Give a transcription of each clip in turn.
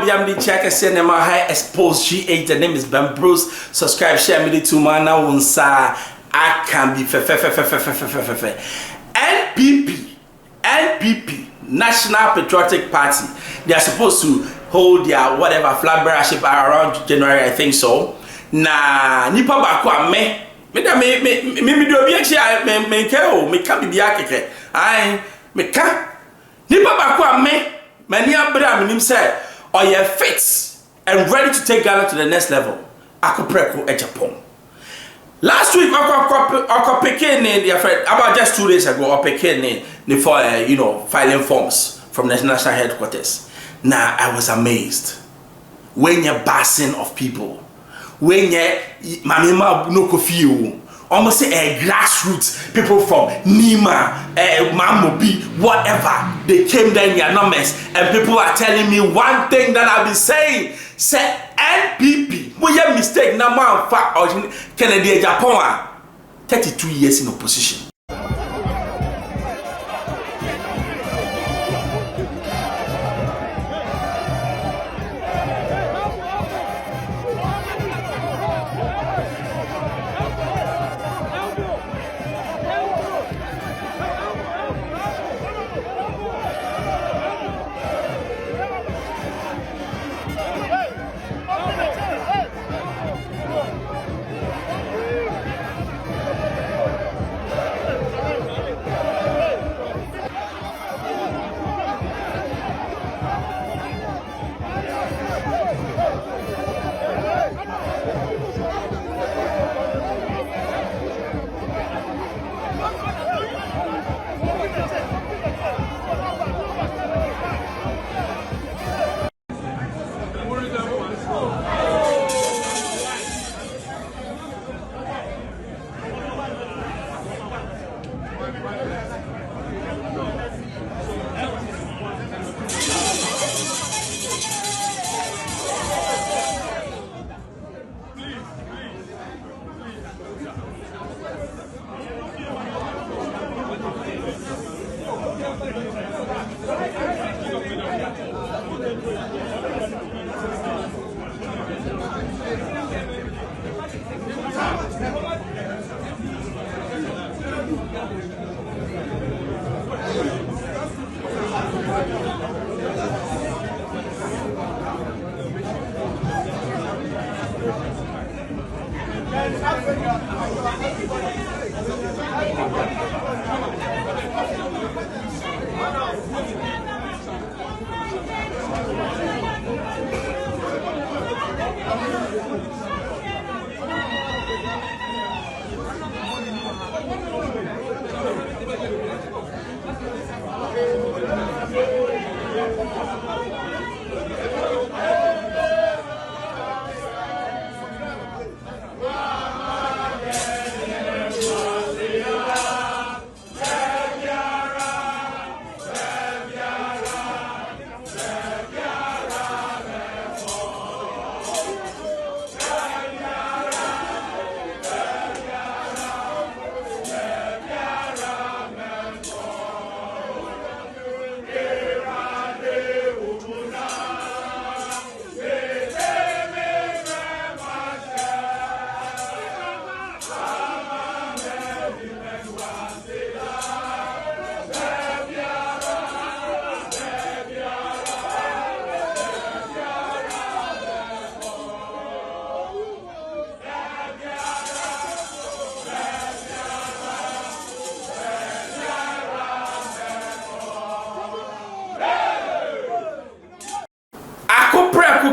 BMD check cinema high Xposed G8. The name is Ben Bruce. Subscribe, share me to man now I can be NPP National Patriotic Party. They are supposed to hold their whatever flag bearership around January, I think so. Na nipa bakwa me do obi achi me ka bibia keke ai me ka nipa bakwa me mani abra menim say oye fit and ready to take Ghana to the next level. Akopreko e Japan. Last week Oko Pekin their friend about just 2 days ago or Pekin for filing forms from the national headquarters. Now I was amazed when you're basing of people, when you're mamima no coffee, almost say a grassroots people from Nima, Mamobi, whatever, they came there in their numbers, and people are telling me one thing that I've been saying. Say NPP, we have mistake na man fa Kennedy Japan 32 years in opposition.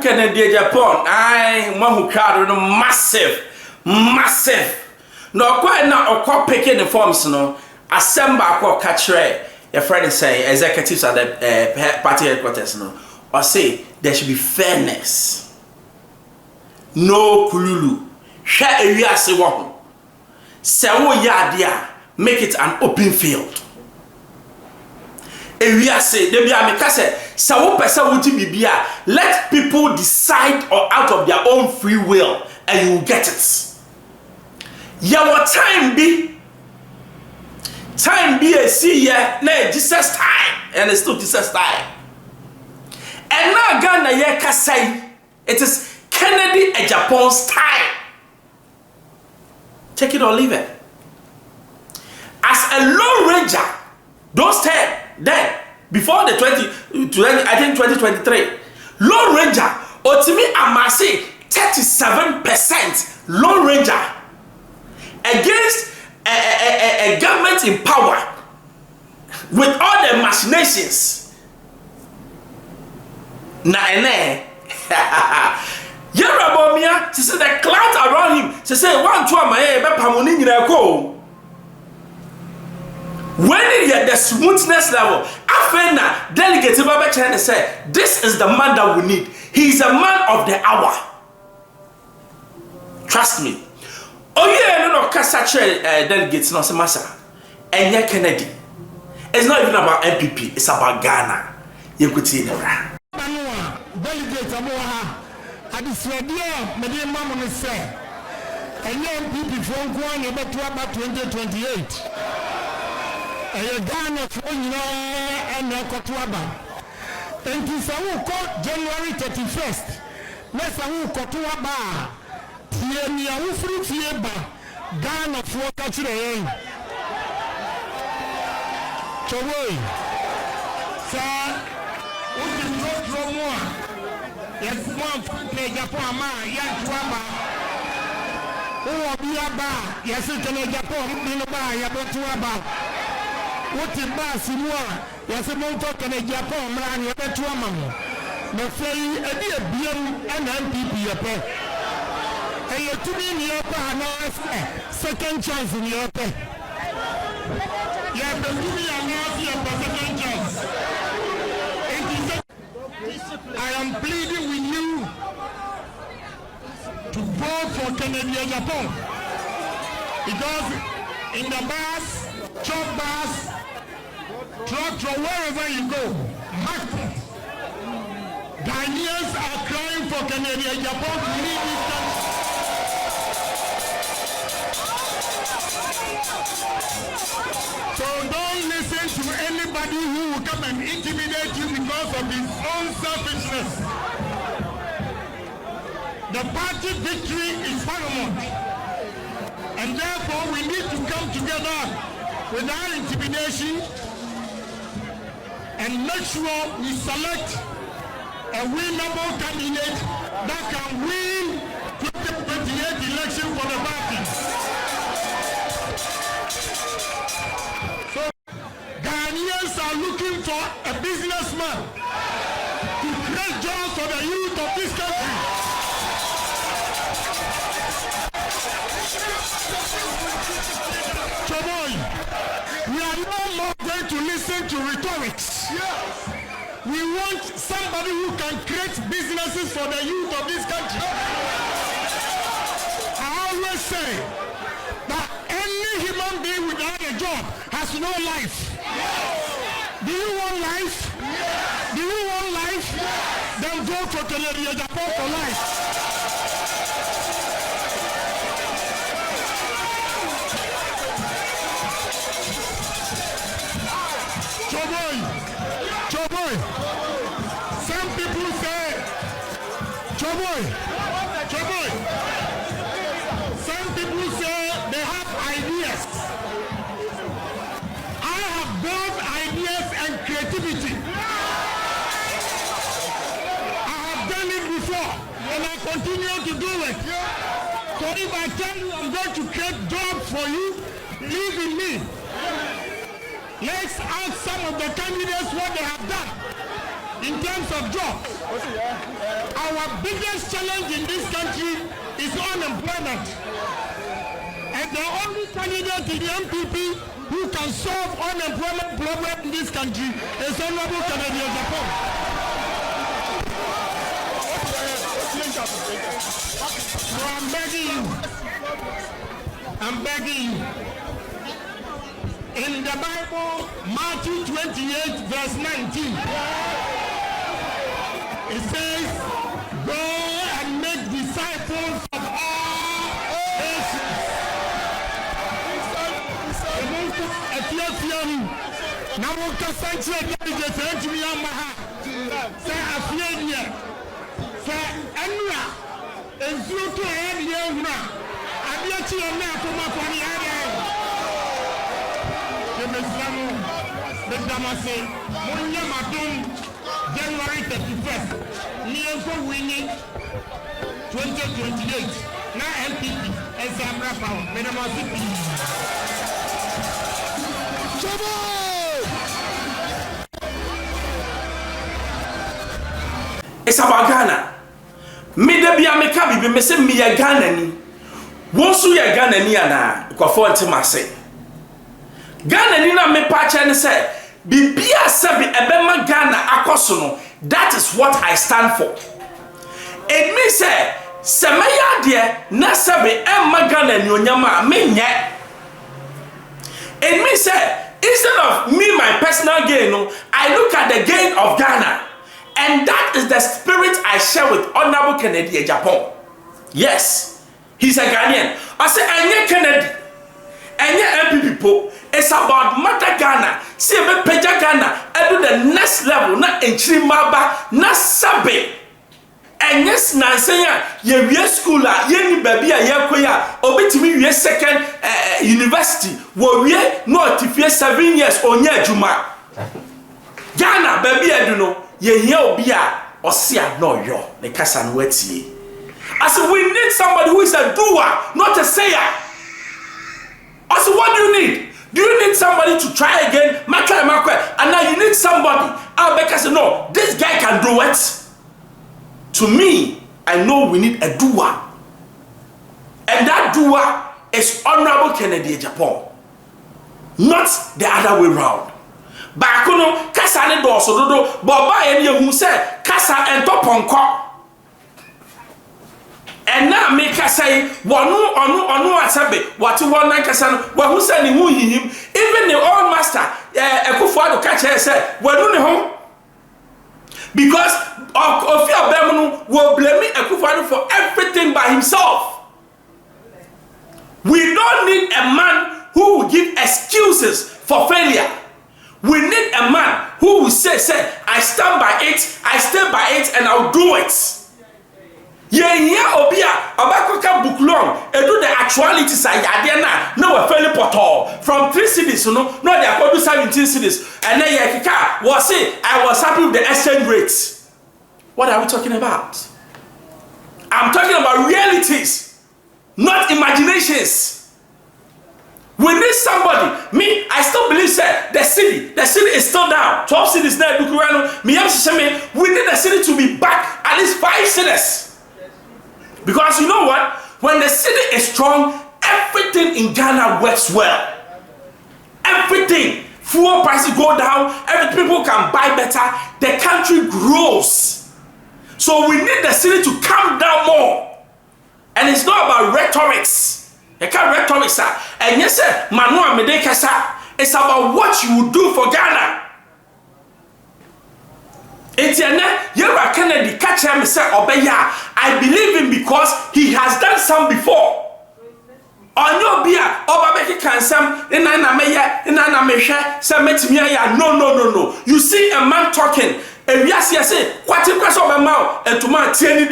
Kennedy Japan, I who crowd massive. No, quite now, or picking the forms, no. Assemble or catch your friend say executives at the party headquarters, no. Or say there should be fairness. No kululu. Share area say one. Say ya make it an open field. Area say they be amekase. Let people decide or out of their own free will and you will get it. Your time be a see ya, Jesus time, and it's still Jesus time. And now Ghana yeka say it is Kennedy and Japan style. Take it or leave it. As a Lone Ranger, those 10 then before the 2023 Lone Ranger Otimi Amasi 37% Lone Ranger against a government in power with all the machinations. Na ene Yara Bawumia, she said the clout around him. She said, one to my pamoni ko. When you get the smoothness level, Afena delegates Baba China said, this is the man that we need. He is a man of the hour. Trust me. Oh yeah, no Kasache delegates no semasa. And yeah, Kennedy. It's not even about MPP, it's about Ghana. You could see it. Delegate Amoha, I decided, Madame Mamma say, and young people from Guan about 2028. A Ghana from and Kotuaba. And to some January 31st, Nessa Kotuaba, Tiania Ufru Fieba, Ghana for Catching. Chaway, sir, what is not from one? Yes, one play Japan, young Tuaba. Oh, Biaba, yes, it can Japan, Binoba, Yabatuaba. What is Basimua? Yes, a monto can a Japan, man, Yabatuama. No say a dear BM and MPP. And you're to be in your second chance in your pay. Yeah, but give me a second chance. I am pleading with you to vote for Kennedy and Japan. Because in the bus, chop bus, truck or wherever you go, market, Ghanaians are crying for Kennedy and Japan to leave this country. So don't listen to anybody who will come and intimidate you because of his own selfishness. The party victory is paramount. And therefore we need to come together without intimidation and make sure we select a winnable candidate that can win 2028 election for the party. Ghanaians are looking for a businessman to create jobs for the youth of this country. Choboy, we are no more going to listen to rhetorics. We want somebody who can create businesses for the youth of this country. I always say that any human being without a job has no life. Do you want life? Do you want life? Then vote for Kennedy and Japan for life. Choboy. Some people say, Choboy. Some people say they have ideas. I have both ideas and creativity. I have done it before and I continue to do it. So if I tell you I'm going to create jobs for you, believe in me. Let's ask some of the candidates what they have done in terms of jobs. Our biggest challenge in this country is unemployment. And the only candidate in the MPP who can solve unemployment problem in this country is Honorable Kennedy Japan. So I'm begging you. In the Bible, Matthew 28, verse 19, it says, go and make disciples of all nations. Say afie say anua enzuo to e de ehuna ade chi e na to ma kwani ade ke meslamu de damase munya madum January 31st ni enko winning 2028 na LPP Ezamra Power Medamasi Chabo It's about Ghana. Me de bia me ka bibi me se me ya Ghana ni. Wonsu ya Ghana ni ana kwafo ntema se. Ghana ni na me pa che ne se bibia se bi ebema Ghana akoso no. That is what I stand for. It means say semeya de na se bi emma Ghana ni onyama me nye. It means say instead of me my personal gain no, I look at the gain of Ghana. And that is the spirit I share with Honorable Kennedy Japan. Yes, he's a Ghanaian. I say, Anye Kennedy, Anye MPP po. It's about Mata Ghana. See me peja Ghana. I do the next level. Na enchiri maba. Na sabe. And yes, na senya ye wie school a ye ni baby a ye koya. Obetimi wie second university. Wo wie no tifie 7 years onye adwuma. Ghana baby edu no. Ye hear obia or see a no yo the kasan wetie. I said we need somebody who is a doer, not a sayer. I said what do you need? Do you need somebody to try again? And now you need somebody. Albeka said no, this guy can do it. To me, I know we need a doer. And that doer is Honorable Kennedy Japan. Not the other way round. Bakuno kasa ne do so dodo boba ye ne hu se kasa entoponko ena me kasa yi onu asabe wati won kasa no wa hu se ne hu hihim even the old master Ekufo Addo ka che se wanu ne ho because of your bemunu will blame Ekufo Addo for everything by himself. We don't need a man who will give excuses for failure. We need a man who will say, I stand by it, I stay by it, and I'll do it. Yeah, obia, abakoka book long, and do the actualities I had no a fairly portal from 3 cities, no, they are called 17 cities, and then Yakika was say, I was happy with the exchange rates. What are we talking about? I'm talking about realities, not imaginations. We need somebody. Me, I still believe that the city is still down. 12 cities now. We need the city to be back at least 5 cities. Because you know what? When the city is strong, everything in Ghana works well. Everything. Fuel prices go down. People can buy better. The country grows. So we need the city to calm down more. And it's not about rhetorics. You can't rhetorics, and yes, sir, Manu Mede Kasa. It's about what you will do for Ghana. Etienne, Yera Kennedy catch him say Obeya. I believe him because he has done some before. On your beer, Obabeki can some in Anna Mesha, some Metimia. No. You see a man talking, and yes, say, what you press over mouth, and to my Tieni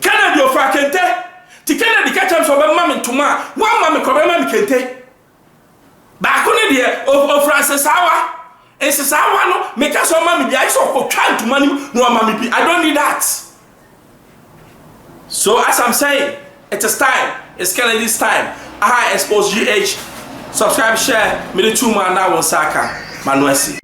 Kennedy of Rakente. Tikena di catch so be mama ntoma one mama ko be mama kente ba ko ne de of Francis Awa ensisawa no make so mama bi I so ko twa ntoma no mama bi I don't need that. So as I'm saying, it is time. It's Kennedy's time. Xposed GH. Subscribe, share. Me the 2 man now on Saka. Manuesi.